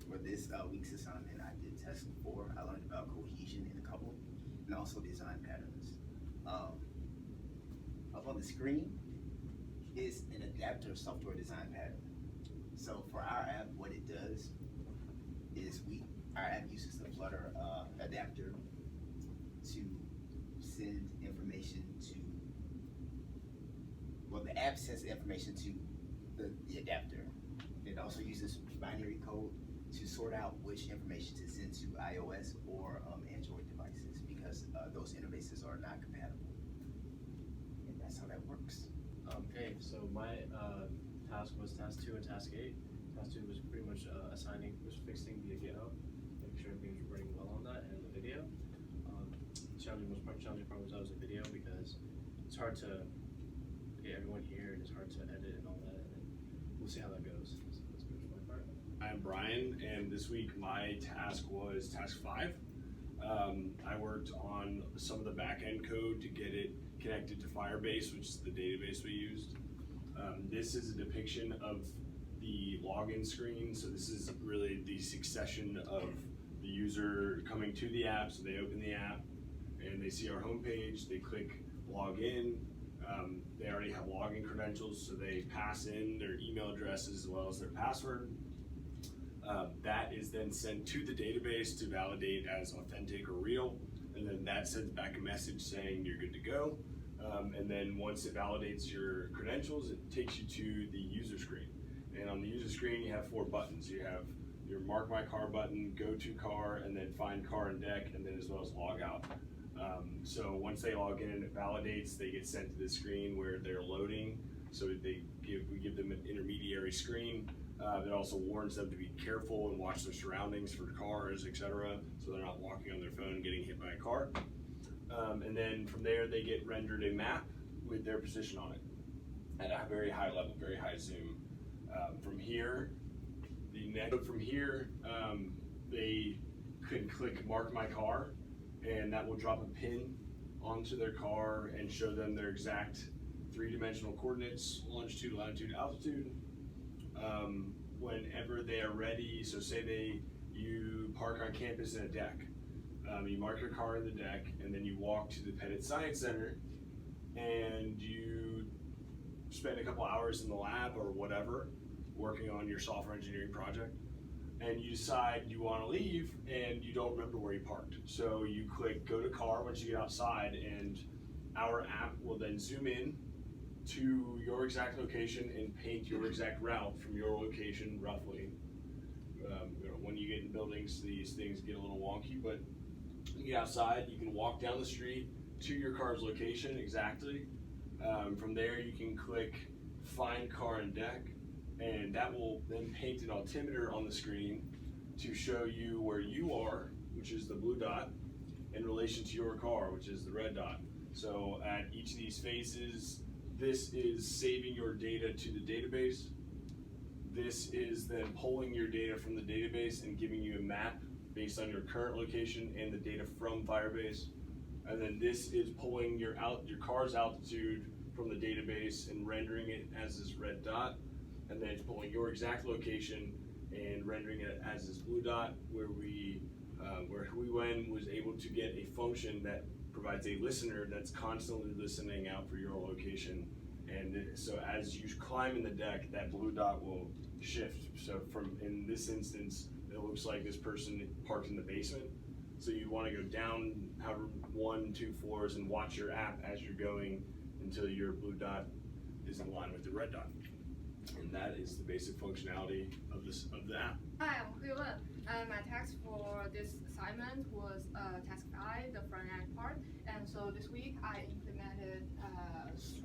For this week's assignment, I did test 4. I learned about cohesion in a couple, and also design patterns. Up on the screen is an adapter software design pattern. So for our app, what it does is our app uses the Flutter adapter to send information to, well, the app sends information to the adapter. It also uses binary code to sort out which information to send to iOS or Android devices, because those interfaces are not compatible. And that's how that works. Okay, so my task was task 2 and task 8. Task 2 was pretty much fixing via GitHub, making sure everything was running well on that, and the video. Most challenging part was that was a video, because it's hard to get everyone here, and it's hard to edit and all that, and we'll see how that goes. So that's pretty much my part. I'm Brian, and this week my task was task 5. I worked on some of the back-end code to get it connected to Firebase, which is the database we used. This is a depiction of the login screen. So this is really the succession of the user coming to the app. So they open the app and they see our homepage, they click login. They already have login credentials, so they pass in their email address as well as their password. That is then sent to the database to validate as authentic or real, and then that sends back a message saying you're good to go. And then once it validates your credentials, it takes you to the user screen. And on the user screen, you have 4 buttons. You have your Mark My Car button, Go To Car, and then Find Car and Deck, and then as well as Log Out. So once they log in and it validates, they get sent to the screen where they're loading. So we give them an intermediary screen. It also warns them to be careful and watch their surroundings for cars, etc., so they're not walking on their phone and getting hit by a car. And then from there, they get rendered a map with their position on it at a very high level, very high zoom. From here, they can click Mark My Car, and that will drop a pin onto their car and show them their exact 3-dimensional coordinates, longitude, latitude, altitude. Whenever they are ready, so say you park on campus in a deck, you mark your car in the deck, and then you walk to the Pettit Science Center, and you spend a couple hours in the lab or whatever, working on your software engineering project, and you decide you want to leave, and you don't remember where you parked. So you click Go to Car once you get outside, and our app will then zoom in to your exact location and paint your exact route from your location roughly. When you get in buildings, these things get a little wonky, but you get outside, you can walk down the street to your car's location exactly. From there, you can click Find Car and Deck, and that will then paint an altimeter on the screen to show you where you are, which is the blue dot, in relation to your car, which is the red dot. So at each of these phases, this is saving your data to the database. This is then pulling your data from the database and giving you a map based on your current location and the data from Firebase. And then this is pulling your car's altitude from the database and rendering it as this red dot. And then it's pulling your exact location and rendering it as this blue dot, where Huiwen was able to get a function that provides a listener that's constantly listening out for your location. And so as you climb in the deck, that blue dot will shift. So in this instance, it looks like this person parked in the basement. So you want to go down however 1, 2 floors and watch your app as you're going until your blue dot is in line with the red dot. And that is the basic functionality of the app. Hi, I'm Huiwen. My task for this assignment was task 5, the front end part. And so this week I implemented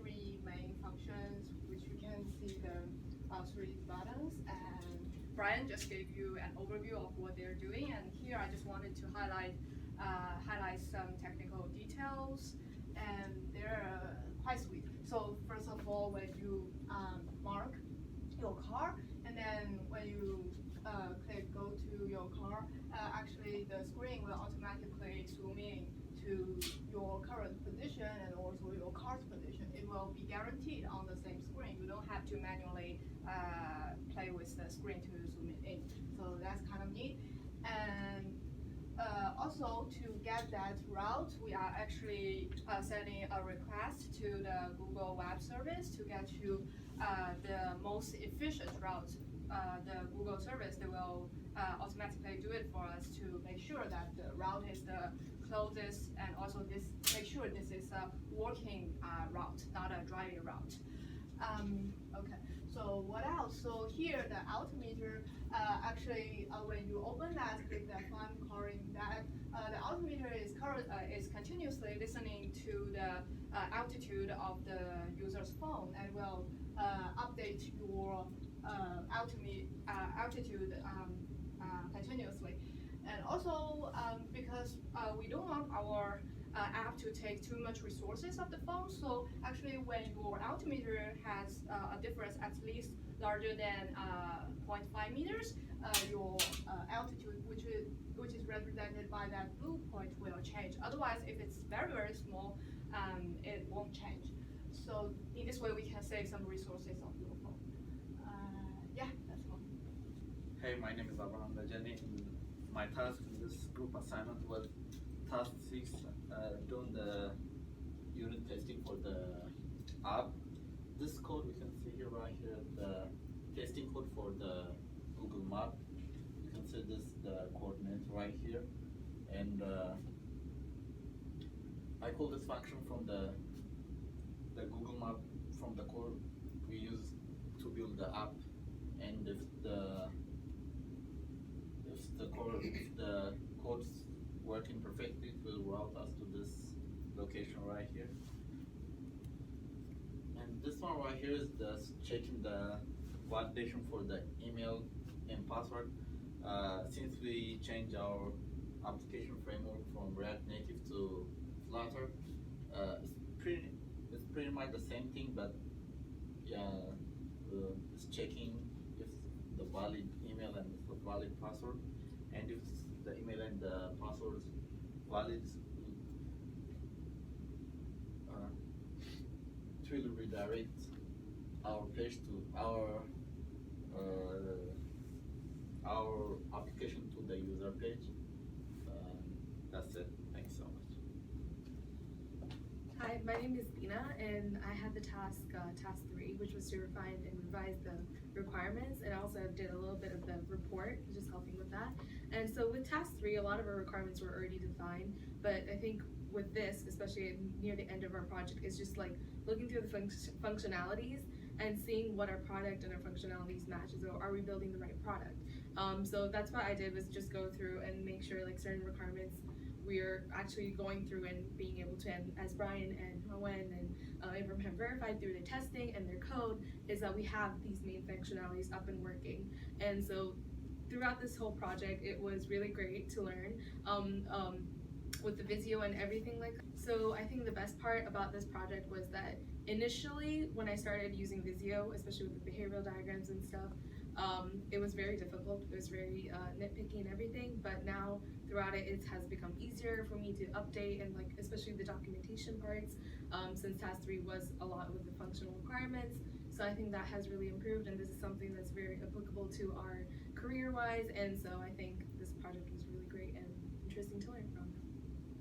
3 main functions, which you can see the 3 buttons. And Brian just gave you an overview of what they're doing. And here I just wanted to highlight some technical details, and they're quite sweet. So first of all, when you mark your car, and then when you click Go to your car, actually the screen will automatically zoom in to your current position and also your car's position. It will be guaranteed on the same screen. You don't have to manually play with the screen to zoom it in. So that's kind of neat. And also to get that route, we are actually sending a request to the Google Web Service to get you the most efficient route. The Google service, they will automatically do it for us to make sure that the route is the closest, and also make sure this is a working route, not a driving route. Okay, so what else? So here the altimeter, actually when you open that, click the fun coloring that, the altimeter is continuously listening to the altitude of the user's phone and will update your altitude continuously. And also because we don't want our app to take too much resources of the phone, so actually when your altimeter has a difference at least larger than 0.5 meters, your altitude, which is represented by that blue point, will change. Otherwise, if it's very, very small, it won't change. So in this way, we can save some resources of your phone. Yeah, that's all. Hey, my name is Abraham Rajani. My task in this group assignment was task 6, doing the unit testing for the app. This code we can see here, right here, the testing code for the Google Map. You can see this, the coordinate right here. And I call this function from the Google Map, from the code we use to build the app. And if the code's working perfectly, it will route us to this location right here. And this one right here is just checking the validation for the email and password. Since we changed our application framework from React Native to Flutter, it's pretty much the same thing, but yeah, it's checking if the valid email and the valid password, and if the email and the password is valid, it will redirect our page to our application to the user page. That's it. Thanks so much. Hi, my name is Bina, and I had the task 3, which was to refine and revise the requirements, and I also did a little bit of the report, just helping with that. And so with task 3, a lot of our requirements were already defined, but I think with this, especially near the end of our project, is just like looking through the functionalities and seeing what our product and our functionalities matches, or are we building the right product? So that's what I did, was just go through and make sure like certain requirements we're actually going through and being able to, and as Brian and Hoen and Abram have verified through the testing and their code, is that we have these main functionalities up and working. And so throughout this whole project, it was really great to learn with the Visio and everything like that. So I think the best part about this project was that initially when I started using Visio, especially with the behavioral diagrams and stuff, it was very difficult. It was very nitpicky and everything, but now throughout it has become easier for me to update, and like especially the documentation parts, since task 3 was a lot with the functional requirements. So I think that has really improved, and this is something that's very applicable to our career-wise, and so I think this project was really great and interesting to learn from.